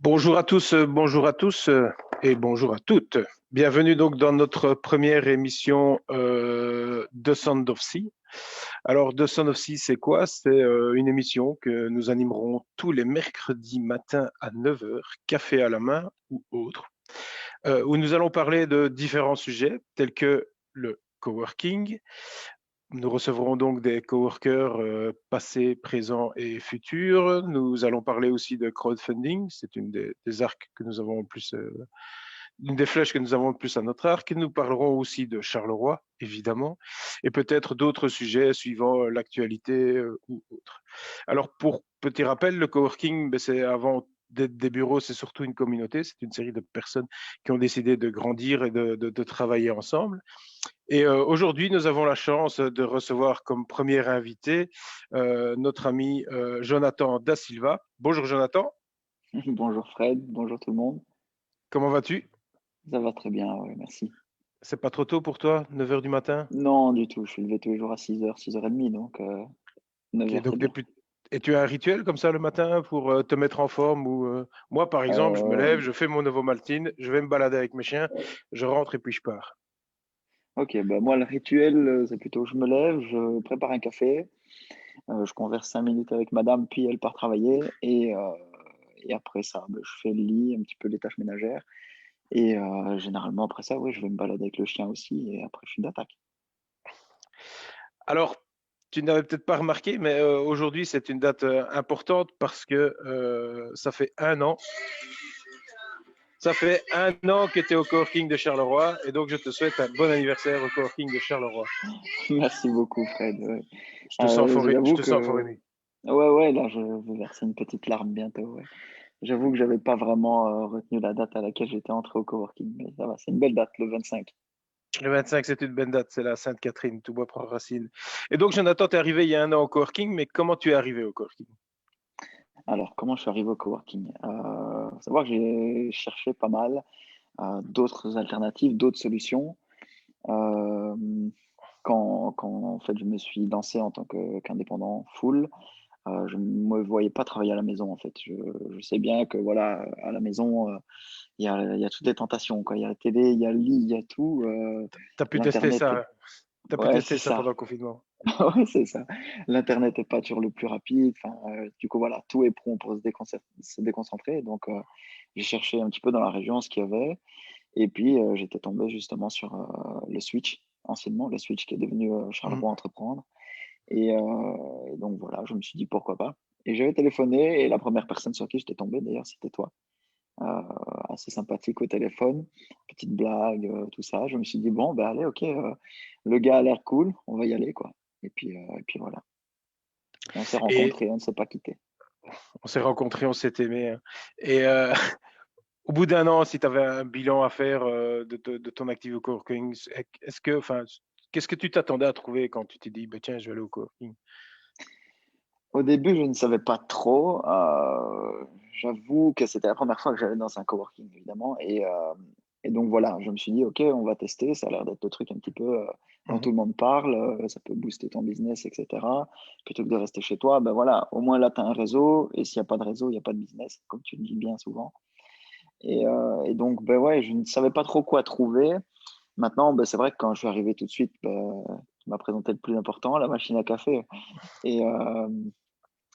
Bonjour à tous et bonjour à toutes. Bienvenue donc dans notre première émission de Sound of Sea. Alors, The Sound of Sea, c'est quoi? C'est une émission que nous animerons tous les mercredis matins à 9 heures, café à la main ou autre, où nous allons parler de différents sujets tels que le coworking. Nous recevrons donc des coworkers passés, présents et futurs. Nous allons parler aussi de crowdfunding. C'est une des arcs que nous avons le plus, une des flèches que nous avons le plus à notre arc. Nous parlerons aussi de Charleroi, évidemment, et peut-être d'autres sujets suivant l'actualité ou autre. Alors, pour petit rappel, le coworking, c'est avant d'être des bureaux, c'est surtout une communauté. C'est une série de personnes qui ont décidé de grandir et de travailler ensemble. Et aujourd'hui, nous avons la chance de recevoir comme premier invité notre ami Jonathan Da Silva. Bonjour Jonathan, Bonjour Fred, bonjour tout le monde. comment vas-tu? Ça va très bien, ouais, merci. C'est pas trop tôt pour toi, 9 heures du matin? Non, du tout, je suis levé tous les jours à 6h, 6h30, donc 9 Ok, heures, c'est donc bien. et tu as un rituel comme ça le matin pour te mettre en forme ou moi par exemple, je me Euh, lève, je fais mon Novomaltine, je vais me balader avec mes chiens, je rentre et puis je pars. ok, bah moi le rituel, c'est plutôt je me lève, je prépare un café, je converse 5 minutes avec madame, puis elle part travailler, et après ça, bah, je fais le lit, un petit peu les tâches ménagères, et généralement après ça, oui, je vais me balader avec le chien aussi, et après je suis d'attaque. Alors, tu n'avais peut-être pas remarqué, mais aujourd'hui c'est une date importante parce que ça fait un an que tu es au coworking de Charleroi et donc je te souhaite un bon anniversaire au coworking de Charleroi. Merci beaucoup Fred, ouais. Je J'avoue te sens fort que, ému. ouais, ouais, là je vais verser une petite larme bientôt, ouais. J'avoue que j'avais pas vraiment, retenu la date à laquelle j'étais entré au coworking, mais ça va, c'est une belle date, le 25. Le 25, c'est une bonne date, c'est la Sainte-Catherine, tout bois prend racine. Et donc, Jonathan, tu es arrivé il y a un an au coworking, mais comment tu es arrivé au coworking? Alors, comment je suis arrivé au coworking? Faut savoir que j'ai cherché pas mal, d'autres alternatives, d'autres solutions. Hem, quand en fait, je me suis lancé en tant qu'indépendant full, je me voyais pas travailler à la maison, en fait. Je sais bien que voilà, à la maison, il y a toutes les tentations, quoi. Il y a la télé, il y a le lit, il y a tout, Tu as pu tester l'internet ça, est hein. Tu as pu ouais, c'est tester ça ça. pendant le confinement. Ouais, c'est ça. L'internet est pas toujours le plus rapide, enfin, du coup, voilà, tout est prompt pour se déconcentrer, donc j'ai cherché un petit peu dans la région ce qu'il y avait, et puis, j'étais tombé justement sur, le Switch, anciennement le Switch qui est devenu, Mhm. Charleroi Entreprendre, et donc voilà, je me suis dit: «Pourquoi pas?» Et j'avais téléphoné, et la première personne sur qui j'étais tombé d'ailleurs, c'était toi. Heu, Assez sympathique au téléphone, petite blague, tout ça. Je me suis dit: «Bon, bah, allez, OK, le gars a l'air cool, on va y aller, quoi», et puis voilà. On s'est Et rencontrés, on ne s'est pas quittés. on s'est rencontrés, on s'est aimés, hein. Et au bout d'un an, si tu avais un bilan à faire de ton activité au coworking, qu'est-ce que tu t'attendais à trouver quand tu t'es dit, bah, tiens, je vais aller au coworking? Au début, je ne savais pas trop, j'avoue que c'était la première fois que j'allais dans un coworking évidemment, et donc voilà, je me suis dit: «OK, on va tester, ça a l'air d'être le truc un petit peu, dont Mhm. tout le monde parle, ça peut booster ton business et cetera. Plutôt que de rester chez toi, ben voilà, au moins là, tu as un réseau, et s'il y a pas de réseau, il y a pas de business», comme tu le dis bien souvent, et donc ben ouais, je ne savais pas trop quoi trouver. Maintenant, ben c'est vrai que quand je suis arrivé tout de suite, tu m'as présenté le plus important, la machine à café, et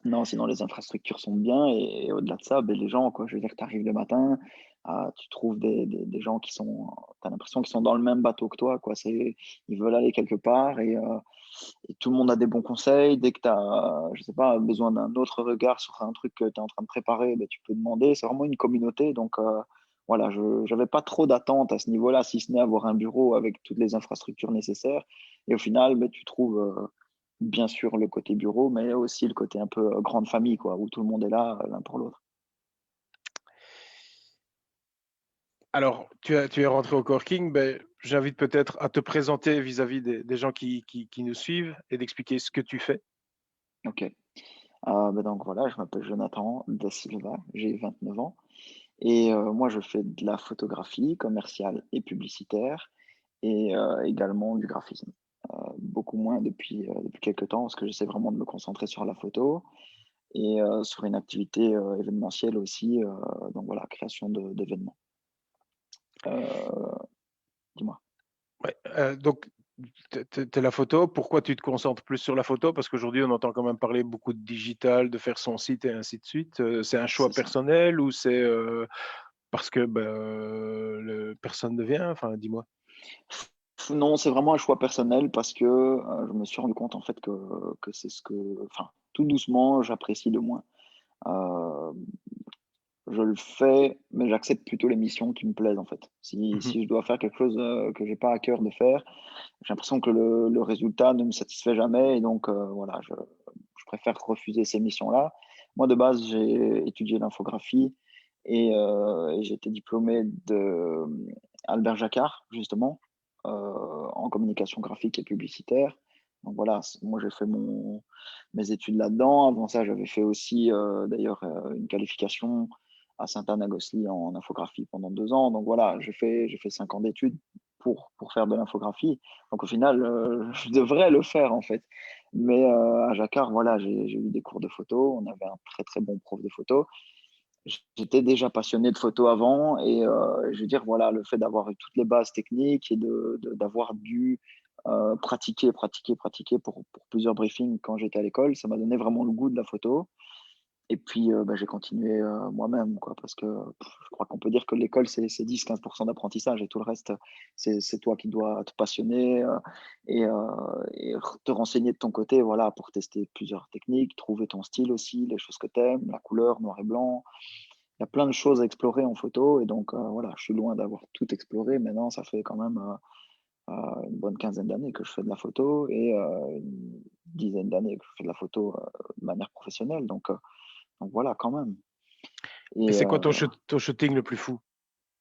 non, sinon les infrastructures sont bien, et au-delà de ça, beh, les gens, quoi. Je veux dire, tu arrives le matin, tu trouves des gens qui sont, tu as l'impression qu'ils sont dans le même bateau que toi, quoi. Ils veulent aller quelque part, et tout le monde a des bons conseils. Dès que tu as, je sais pas, besoin d'un autre regard sur un truc que tu es en train de préparer, beh, tu peux demander. C'est vraiment une communauté, donc voilà, je j'avais pas trop d'attentes à ce niveau-là, si ce n'est avoir un bureau avec toutes les infrastructures nécessaires, et au final, beh, tu trouves, bien sûr, le côté bureau, mais aussi le côté un peu, grande famille, quoi, où tout le monde est là, l'un pour l'autre. Alors, tu es rentré au coworking, ben, j'invite peut-être à te présenter vis-à-vis des gens qui nous suivent et d'expliquer ce que tu fais. OK. Bah, donc voilà, je m'appelle Jonathan Da Silva, j'ai 29 ans, et moi je fais de la photographie commerciale et publicitaire, et également du graphisme. Beaucoup moins depuis quelque temps, parce que j'essaie vraiment de me concentrer sur la photo. et sur une activité événementielle aussi. Donc voilà, création d'événements. Dis-moi. Ouais, donc, tu la photo. Pourquoi tu te concentres plus sur la photo? Parce qu'aujourd'hui, on entend quand même parler beaucoup de digital, de faire son site et ainsi de suite. C'est un choix C'est ça. personnel ou c'est parce que personne ne vient? Enfin, dis-moi. Non, c'est vraiment un choix personnel parce que je me suis rendu compte en fait que c'est ce que, enfin, tout doucement, j'apprécie de moins. Euh, je le fais, mais j'accepte plutôt les missions qui me plaisent en fait. Mhm. Si je dois faire quelque chose que j'ai pas à cœur de faire, j'ai l'impression que le résultat ne me satisfait jamais et donc voilà, je préfère refuser ces missions-là. Moi, de base, j'ai étudié l'infographie et j'ai été diplômé de Albert Jacquard, justement, en communication graphique et publicitaire. Donc voilà, moi j'ai fait mes études là-dedans. Avant ça, j'avais fait aussi d'ailleurs une qualification à Sainte-Anne-à-Gosselies en infographie pendant 2 ans. Donc voilà, j'ai fait 5 ans d'études pour faire de l'infographie. Donc au final, je devrais le faire en fait. Mais à Jacquard, voilà, j'ai eu des cours de photo. On avait un très très bon prof de photo. J'étais déjà passionné de photo avant et je veux dire, voilà, le fait d'avoir eu toutes les bases techniques et d'avoir dû pratiquer pour plusieurs briefings quand j'étais à l'école, ça m'a donné vraiment le goût de la photo. Et puis, bah, j'ai continué moi-même, quoi, parce que je crois qu'on peut dire que l'école, c'est 10-15% d'apprentissage et tout le reste, c'est toi qui dois te passionner et te renseigner de ton côté, voilà, pour tester plusieurs techniques, trouver ton style aussi, les choses que tu aimes, la couleur, noir et blanc. Il y a plein de choses à explorer en photo et donc voilà, je suis loin d'avoir tout exploré. Maintenant, ça fait quand même une bonne quinzaine d'années que je fais de la photo et une dizaine d'années que je fais de la photo de manière professionnelle. Donc voilà, quand même. Et Et c'est quoi ton shooting le plus fou?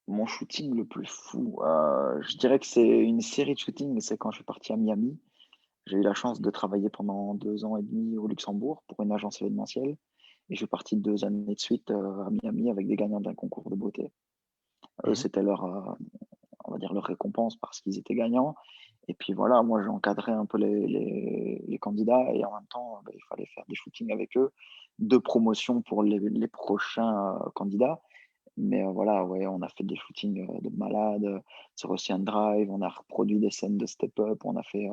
mon shooting le plus fou, je dirais que c'est une série de shootings, c'est quand je suis parti à Miami. J'ai eu la chance de travailler pendant 2 ans et demi au Luxembourg pour une agence événementielle et je suis parti 2 années de suite à Miami avec des gagnants d'un concours de beauté. Eux, Mhm. c'était on va dire leur récompense parce qu'ils étaient gagnants. Et puis voilà, moi j'ai encadré un peu les candidats et en même temps, il fallait faire des shootings avec eux, de promotion pour les prochains candidats. Mais voilà, ouais, on a fait des shootings de malades sur Ocean Drive, on a reproduit des scènes de Step Up, on a fait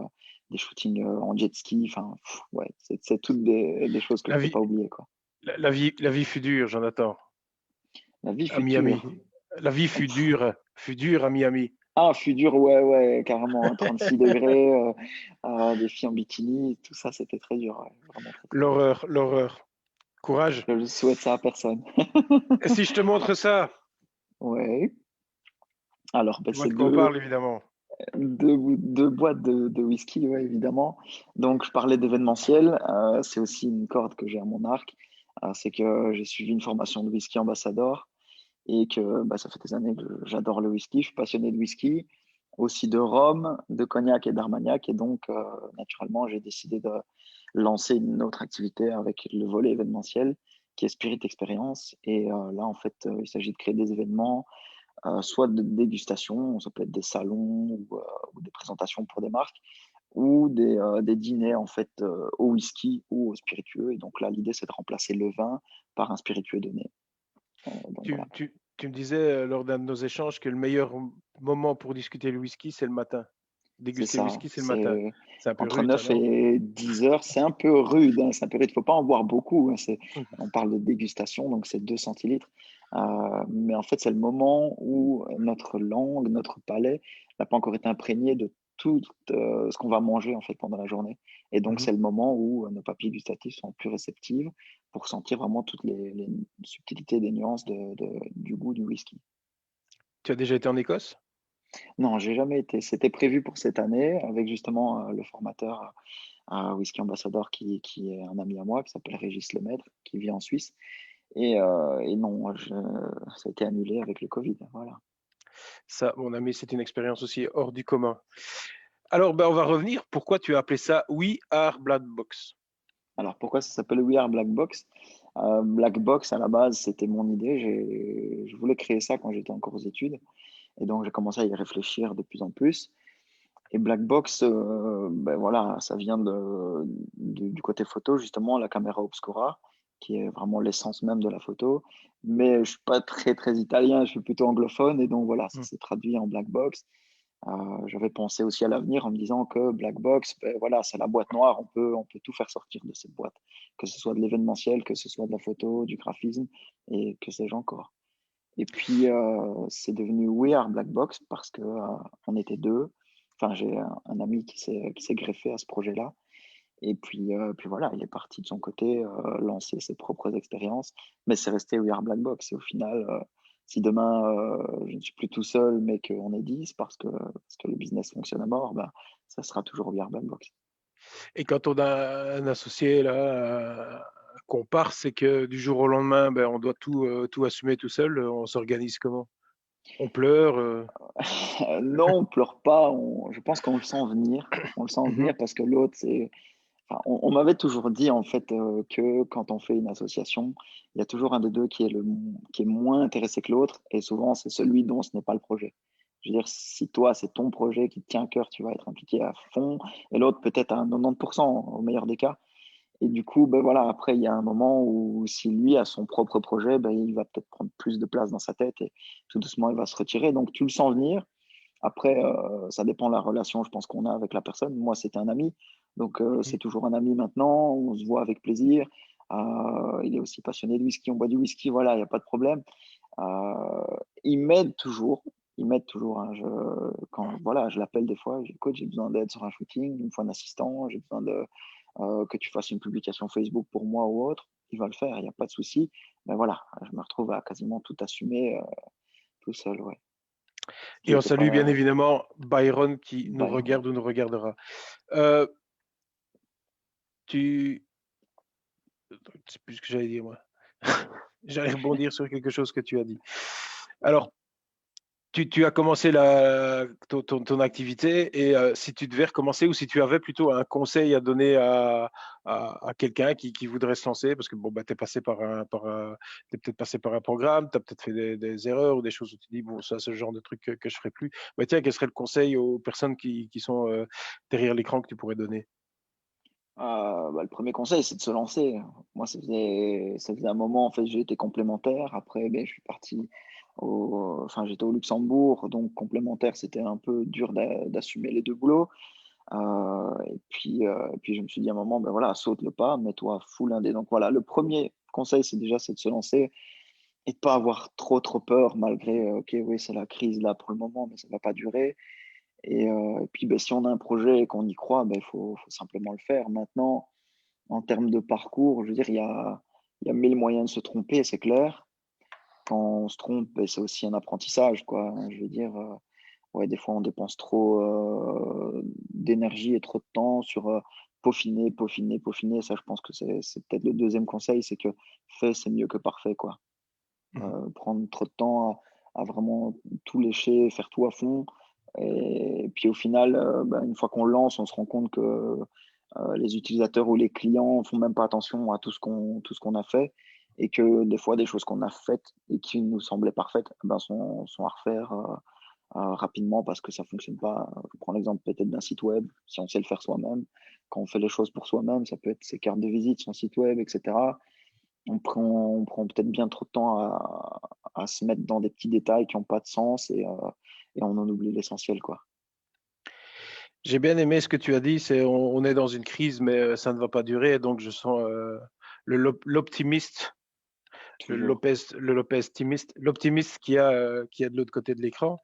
des shootings en jet ski. Enfin, ouais, c'est toutes des choses que je La ne peux vie, pas oublier, quoi. la vie fut dure, Jonathan, La vie à Miami. future. La vie fut dure à Miami. Ah, futur, ouais, ouais, carrément, hein, 36 degrés, des filles en bikini, tout ça, c'était très dur, ouais, vraiment très, très dur. L'horreur, l'horreur. Courage. Je souhaite ça à personne. Et si je te montre ça, Ouais. Alors, ben, tu vois c'est de quoi on parle, évidemment. deux boîtes de whisky, ouais, évidemment. Donc, je parlais d'événementiel. C'est aussi une corde que j'ai à mon arc. C'est que j'ai suivi une formation de whisky ambassadeur et que bah, ça fait des années que j'adore le whisky. Je suis passionné de whisky, aussi de rhum, de cognac et d'armagnac. Et donc, naturellement, j'ai décidé de lancer une autre activité avec le volet événementiel qui est Spirit Experience. Et là, en fait, il s'agit de créer des événements soit de dégustation, ça peut être des salons ou des présentations pour des marques, ou des dîners en fait au whisky ou au spiritueux. Et donc là, l'idée, c'est de remplacer le vin par un spiritueux donné. Donc voilà, Tu me disais lors d'un de nos échanges que le meilleur moment pour discuter le whisky, c'est le matin. c'est Déguster le ça. whisky, c'est le matin. C'est C'est un peu entre rude, ça, 9 non? et 10 heures, c'est un peu rude, hein, c'est un peu rude. Il ne faut pas en boire beaucoup, hein, Mhm. on parle de dégustation, donc c'est 2 centilitres. Mais en fait, c'est le moment où notre langue, notre palais n'a pas encore été imprégné de tout ce qu'on va manger en fait pendant la journée. Et donc, Mhm. c'est le moment où nos papilles gustatives sont plus réceptives pour sentir vraiment toutes les subtilités des nuances du goût du whisky. Tu as déjà été en Écosse? Non, j'ai jamais été. C'était prévu pour cette année avec justement le formateur Whisky Ambassador qui est un ami à moi, qui s'appelle Régis Lemaître, qui vit en Suisse. Et non, ça a été annulé avec le Covid. Voilà. Ça, mon ami, c'est une expérience aussi hors du commun. Alors, ben, on va revenir. Pourquoi tu as appelé ça We Are Black Box? Alors pourquoi ça s'appelle We Are Black Box? Black Box, à la base, c'était mon idée. Je voulais créer ça quand j'étais encore aux études. Et donc, j'ai commencé à y réfléchir de plus en plus. Et Black Box, ben voilà, ça vient du côté photo, justement, la caméra obscura. qui est vraiment l'essence même de la photo. Mais je suis pas très, très italien, je suis plutôt anglophone et donc voilà, ça Mm. s'est traduit en black box. J'avais pensé aussi à l'avenir en me disant que black box, ben voilà, c'est la boîte noire, on peut tout faire sortir de cette boîte, que ce soit de l'événementiel, que ce soit de la photo, du graphisme et que sais-je encore. Et puis, c'est devenu We Are Black Box parce que on était deux. Enfin, j'ai un ami qui s'est greffé à ce projet-là. Et puis voilà, il est parti de son côté, lancer ses propres expériences, mais c'est resté We Are Black Box. Et au final, si demain, je ne suis plus tout seul, mais qu'on est 10 parce que le business fonctionne à mort, ben, ça sera toujours We Are Black Box. Et quand on a un associé là, qu'on part, c'est que du jour au lendemain, ben, on doit tout assumer tout seul. On s'organise comment? On pleure. Non, on pleure pas, je pense qu'on le sent venir. On le sent Mhm, venir parce que l'autre, c'est enfin, on m'avait toujours dit en fait, que quand on fait une association, il y a toujours un des 2 qui est moins intéressé que l'autre et souvent c'est celui dont ce n'est pas le projet. Je veux dire, si toi, c'est ton projet qui te tient à cœur, tu vas être impliqué à fond et l'autre peut-être à 90 au meilleur des cas et du coup, ben voilà, après il y a un moment où si lui a son propre projet, ben il va peut-être prendre plus de place dans sa tête et tout doucement il va se retirer donc tu le sens venir. Après, ça dépend de la relation, je pense, qu'on a avec la personne. Moi, c'était un ami, donc mhm. c'est toujours un ami maintenant. On se voit avec plaisir. Il est aussi passionné de whisky, on boit du whisky, voilà, il y a pas de problème. Il m'aide toujours, hein. Quand voilà, je l'appelle des fois, «Écoute, j'ai besoin d'aide sur un shooting, il me faut un assistant, j'ai besoin de, que tu fasses une publication Facebook pour moi ou autre». Il va le faire, il y a pas de souci. Mais voilà, je me retrouve à quasiment tout assumer, tout seul, ouais. Ce qui Et on était salue bien pas évidemment Byron qui nous Byron. regarde ou nous regardera. Euh, tu, je sais plus ce que j'allais dire moi. J'allais rebondir sur quelque chose que tu as dit. Alors, tu as commencé ton activité et si tu devais recommencer ou si tu avais plutôt un conseil à donner à quelqu'un qui voudrait se lancer, parce que bon, bah, tu es passé t'es peut-être passé par un programme, tu as peut-être fait des erreurs ou des choses où tu dis, bon, ça, c'est le genre de truc que je ferai plus. Bah, tiens, quel serait le conseil aux personnes qui sont derrière l'écran que tu pourrais donner? Bah, le premier conseil, c'est de se lancer. Moi, ça faisait un moment, en fait, j'ai été complémentaire. Après, beh, je suis parti enfin, j'étais au Luxembourg, donc complémentaire, c'était un peu dur d'assumer les 2 boulots. Et puis je me suis dit à un moment: «Ben voilà, saute le pas, mets-toi full indé». Donc voilà, le premier conseil, c'est de se lancer et de pas avoir trop, trop peur malgré, OK, oui, c'est la crise là pour le moment, mais ça va pas durer. Et puis, beh, si on a un projet et qu'on y croit, ben il faut simplement le faire. Maintenant, en termes de parcours, je veux dire, il y a 1000 moyens de se tromper, c'est clair. Quand on se trompe, beh, c'est aussi un apprentissage, quoi, hein. Je veux dire, ouais, des fois, on dépense trop, d'énergie et trop de temps sur, peaufiner, peaufiner, peaufiner. Ça, je pense que c'est peut-être le deuxième conseil, c'est que fait, c'est mieux que parfait, quoi. Mhm. Prendre trop de temps à vraiment tout lécher, faire tout à fond et puis au final, bah, une fois qu'on le lance, on se rend compte que, les utilisateurs ou les clients font même pas attention à tout ce qu'on a fait et que des fois des choses qu'on a faites et qui nous semblaient parfaites, ben, sont à refaire, rapidement parce que ça fonctionne pas. Je prends l'exemple peut-être d'un site web, si on sait le faire soi-même, quand on fait les choses pour soi-même, ça peut être ses cartes de visite, son site web et cetera. On prend peut-être bien trop de temps à se mettre dans des petits détails qui ont pas de sens et on en oublie l'essentiel, quoi. J'ai bien aimé ce que tu as dit, c'est on est dans une crise, mais ça ne va pas durer, donc je sens l'optimiste. Toujours. L'optimiste qui a de l'autre côté de l'écran.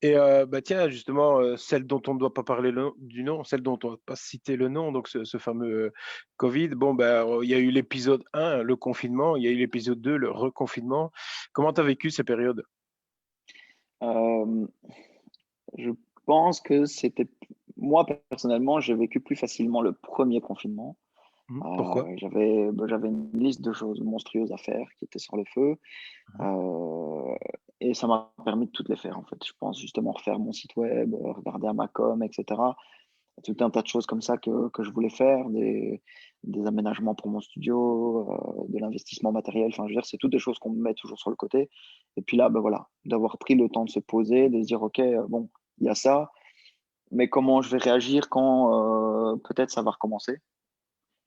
Et bah tiens, justement, celle dont on ne doit pas parler du nom, celle dont on ne doit pas citer le nom, donc ce fameux Covid, bon, bah, il y a eu l'épisode 1, le confinement, il y a eu l'épisode 2, le reconfinement. Comment tu as vécu ces périodes? Hem, je pense que c'était moi, personnellement, j'ai vécu plus facilement le premier confinement. Pourquoi? J'avais une liste de choses monstrueuses à faire qui étaient sur le feu, Mhm. heu et ça m'a permis de toutes les faire, en fait. Je pense justement refaire mon site web, regarder à ma com et cetera. Tout un tas de choses comme ça que je voulais faire, des aménagements pour mon studio, de l'investissement matériel. Enfin, je veux dire, c'est toutes des choses qu'on me met toujours sur le côté. Et puis là, ben voilà, d'avoir pris le temps de se poser, de se dire: «OK, bon, il y a ça, mais comment je vais réagir quand, peut-être ça va recommencer?»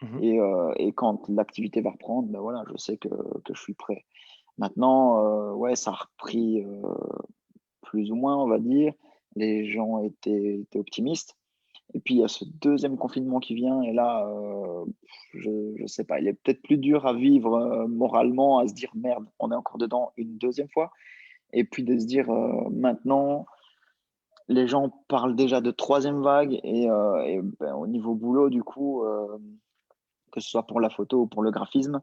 Mhm. Et quand l'activité va reprendre, ben voilà, je sais que je suis prêt. Maintenant, ouais, ça a repris plus ou moins, on va dire. Les gens étaient optimistes. Et puis il y a ce deuxième confinement qui vient et là, je sais pas, il est peut-être plus dur à vivre, moralement, à se dire: «Merde, on est encore dedans une deuxième fois» et puis de se dire, maintenant, les gens parlent déjà de troisième vague et ben, au niveau boulot du coup, que ce soit pour la photo ou pour le graphisme,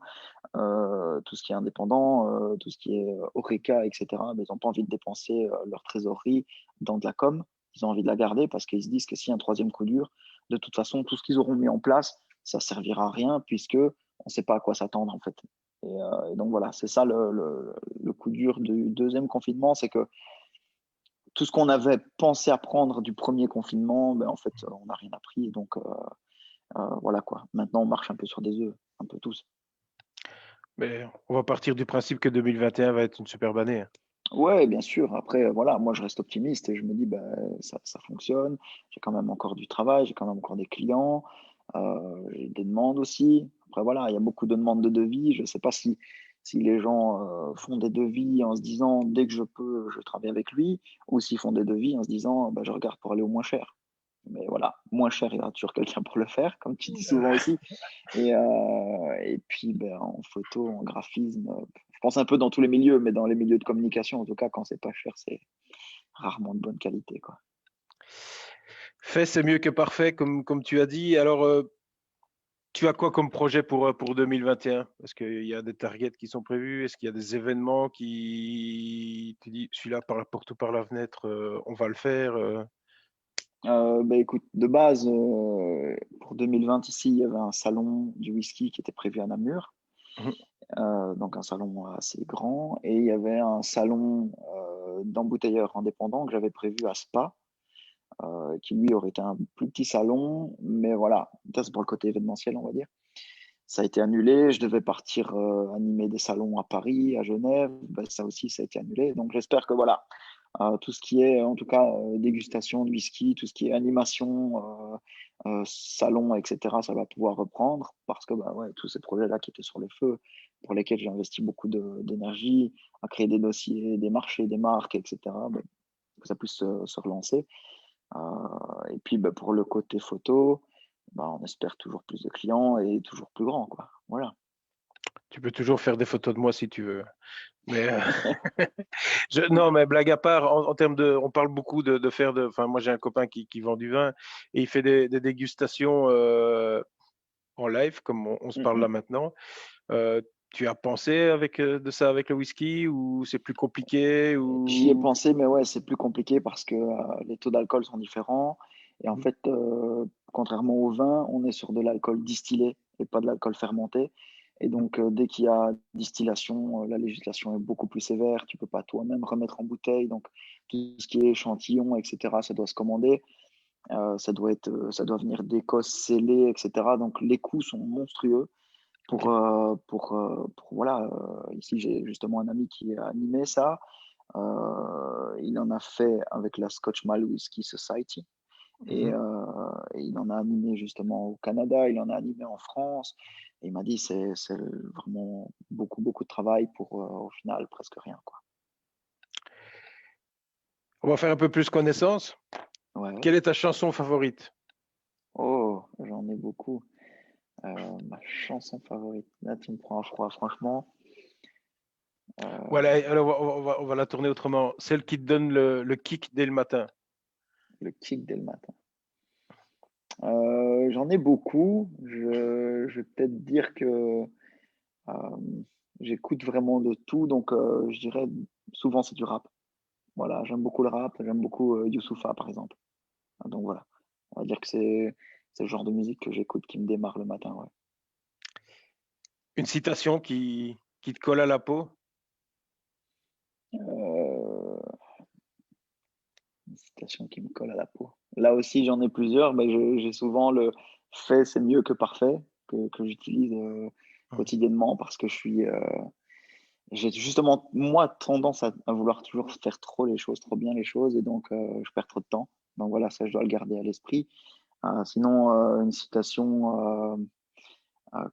tout ce qui est indépendant, tout ce qui est, Horeca et cetera, ben, ils ont pas envie de dépenser, leur trésorerie dans de la com. Ils ont envie de la garder parce qu'ils se disent que s'il y a un troisième coup dur, de toute façon, tout ce qu'ils auront mis en place, ça servira à rien puisque on sait pas à quoi s'attendre, en fait et donc voilà, c'est ça le coup dur du deuxième confinement, c'est que tout ce qu'on avait pensé apprendre du premier confinement, ben, en fait, on n'a rien appris et donc voilà quoi. Maintenant, on marche un peu sur des œufs, un peu tous. Mais on va partir du principe que 2021 va être une superbe année, hein. Ouais, bien sûr. Après, voilà, moi, je reste optimiste et je me dis, bah, ça fonctionne. J'ai quand même encore du travail, j'ai quand même encore des clients, j'ai des demandes aussi. Après, voilà, il y a beaucoup de demandes de devis. Je ne sais pas si les gens font des devis en se disant, dès que je peux, je travaille avec lui, ou s'ils font des devis en se disant, bah, je regarde pour aller au moins cher. Mais voilà, moins cher, il y aura toujours quelqu'un pour le faire, comme tu dis souvent aussi. Et puis, ben, en photo, en graphisme, je pense un peu dans tous les milieux, mais dans les milieux de communication, en tout cas, quand c'est pas cher, c'est rarement de bonne qualité, quoi. Fait, c'est mieux que parfait, comme tu as dit. Alors, tu as quoi comme projet pour 2021? Est-ce qu'il y a des targets qui sont prévus? Est-ce qu'il y a des événements qui tu dis: «Celui-là, par la porte ou par la fenêtre, on va le faire»? Bah, écoute, de base, pour 2020, ici, il y avait un salon du whisky qui était prévu à Namur, Mmh. donc un salon assez grand et il y avait un salon, d'embouteilleurs indépendants que j'avais prévu à Spa, qui lui aurait été un plus petit salon, mais voilà, ça c'est pour le côté événementiel, on va dire. Ça a été annulé, je devais partir, animer des salons à Paris, à Genève, bah, ça aussi ça a été annulé. Donc j'espère que voilà, tout ce qui est en tout cas, dégustation de whisky, tout ce qui est animation, salon et cetera, ça va pouvoir reprendre parce que, bah, ouais, tous ces projets-là qui étaient sur le feu, pour lesquels j'ai investi beaucoup d'énergie à créer des dossiers, des marchés, des marques et cetera, bah, que ça puisse se relancer. Et puis, bah, pour le côté photo, bah, on espère toujours plus de clients et toujours plus grand, quoi. Voilà. Tu peux toujours faire des photos de moi si tu veux. Mais, non, mais blague à part, en termes de on parle beaucoup de faire de enfin, moi, j'ai un copain qui vend du vin et il fait des dégustations, en live comme on se Mmh parle là mh. maintenant. Tu as pensé avec, de ça avec le whisky ou c'est plus compliqué J'y ai ou? pensé, mais ouais, c'est plus compliqué parce que, les taux d'alcool sont différents et en Mmh. fait, contrairement au vin, on est sur de l'alcool distillé et pas de l'alcool fermenté et Mmh. donc, dès qu'il y a distillation, la législation est beaucoup plus sévère. Tu peux pas toi-même remettre en bouteille, donc tout ce qui est échantillon et cetera, ça doit se commander. Ça doit venir d'Écosse scellé et cetera, donc les coûts sont monstrueux OK. pour voilà, ici, j'ai justement un ami qui a animé ça. Il en a fait avec la Scotch Malt Whisky Society et, Mmh. et il en a animé justement au Canada, il en a animé en France. Et il m'a dit c'est vraiment beaucoup, beaucoup de travail pour, au final presque rien, quoi. On va faire un peu plus connaissance. Ouais. Quelle est ta chanson favorite? Oh, j'en ai beaucoup. Ma chanson favorite, là tu me prends à froid franchement. Voilà, Heu, alors on va la tourner autrement. Celle qui te donne le kick dès le matin. le kick dès le matin. J'en ai beaucoup. Je vais peut-être dire que, j'écoute vraiment de tout donc, je dirais souvent c'est du rap. Voilà, j'aime beaucoup le rap, j'aime beaucoup, Youssoupha par exemple. Donc voilà, on va dire que c'est le genre de musique que j'écoute qui me démarre le matin, ouais. Une citation qui te colle à la peau? Heu, une citation qui me colle à la peau. Là aussi, j'en ai plusieurs, mais je j'ai souvent le «fait, c'est mieux que parfait» que j'utilise, Mmh. quotidiennement parce que j'ai justement, moi, tendance à vouloir toujours faire trop les choses, trop bien les choses et donc je perds trop de temps. Donc voilà, ça, je dois le garder à l'esprit. Sinon, une citation,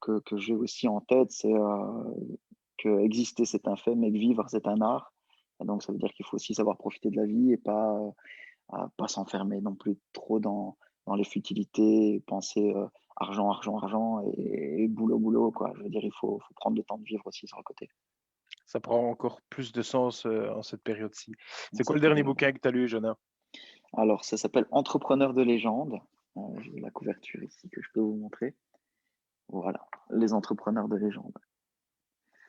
que j'ai aussi en tête, c'est que exister, c'est un fait, mais que vivre, c'est un art. Et donc, ça veut dire qu'il faut aussi savoir profiter de la vie et pas s'enfermer non plus trop dans les futilités, et penser argent, argent, argent et boulot, boulot, quoi. Je veux dire, il faut prendre le temps de vivre aussi sur le côté, Ça prend encore plus de sens en cette période-ci. dans C'est quoi cette le dernier période. bouquin que tu as lu, Jonah? Alors, ça s'appelle Entrepreneur de légende. J'ai la couverture ici que je peux vous montrer. Voilà, les entrepreneurs de légende.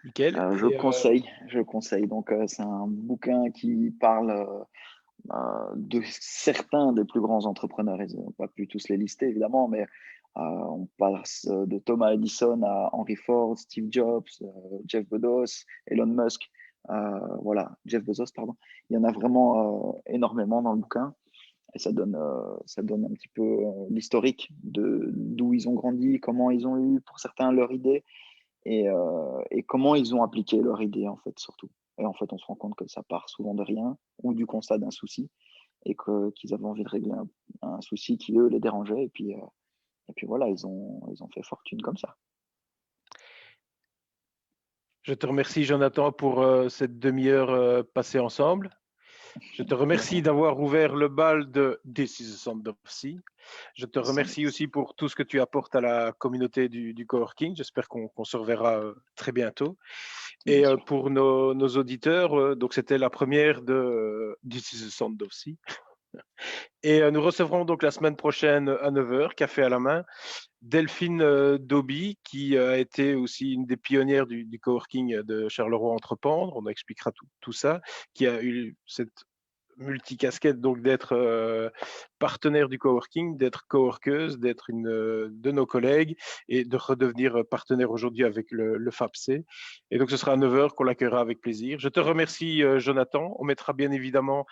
Nickel. Je conseille, je conseille. Donc, c'est un bouquin qui parle de certains des plus grands entrepreneurs. Ils n'ont pas pu tous les lister, évidemment, mais on passe de Thomas Edison à Henry Ford, Steve Jobs, Jeff Bezos, Elon Musk. Voilà, Jeff Bezos, pardon. Il y en a vraiment énormément dans le bouquin. Et ça donne un petit peu l'historique de d'où ils ont grandi, comment ils ont eu, pour certains, leur idée et comment ils ont appliqué leur idée, en fait, surtout. Et en fait, on se rend compte que ça part souvent de rien ou du constat d'un souci et qu'ils avaient envie de régler un souci qui, eux, les dérangeait. Et puis voilà, ils ont fait fortune comme ça. Je te remercie, Jonathan, pour cette demi-heure passée ensemble. Je te remercie d'avoir ouvert le bal de This is a Sound of Sea. Je te remercie aussi pour tout ce que tu apportes à la communauté du coworking. J'espère qu'on se reverra très bientôt. Et pour nos auditeurs, donc c'était la première de This is a Sound of Sea. Et nous recevrons donc la semaine prochaine à 9 heures, café à la main, Delphine Dauby, qui a été aussi une des pionnières du coworking de Charleroi Entreprendre. On expliquera tout ça, qui a eu cette multicasquette, donc d'être partenaire du coworking, d'être coworkeuse, d'être une de nos collègues et de redevenir partenaire aujourd'hui avec le FAPC. Et donc ce sera à 9 heures qu'on l'accueillera avec plaisir. Je te remercie, Jonathan. On mettra bien évidemment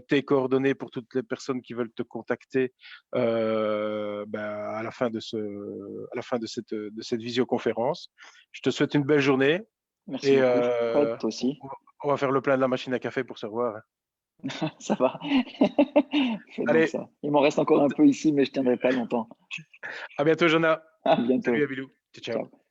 tes coordonnées pour toutes les personnes qui veulent te contacter à la fin de cette visioconférence. Je te souhaite une belle journée. Merci Et beaucoup, Fred, toi aussi. on va faire le plein de la machine à café pour se revoir. Ça va. Fais donc Allez, ça. Il m'en reste encore un peu ici, mais je tiendrai pas longtemps. à bientôt, Jonah. À Salut, bientôt. Abilou. Ciao, ciao. Ciao.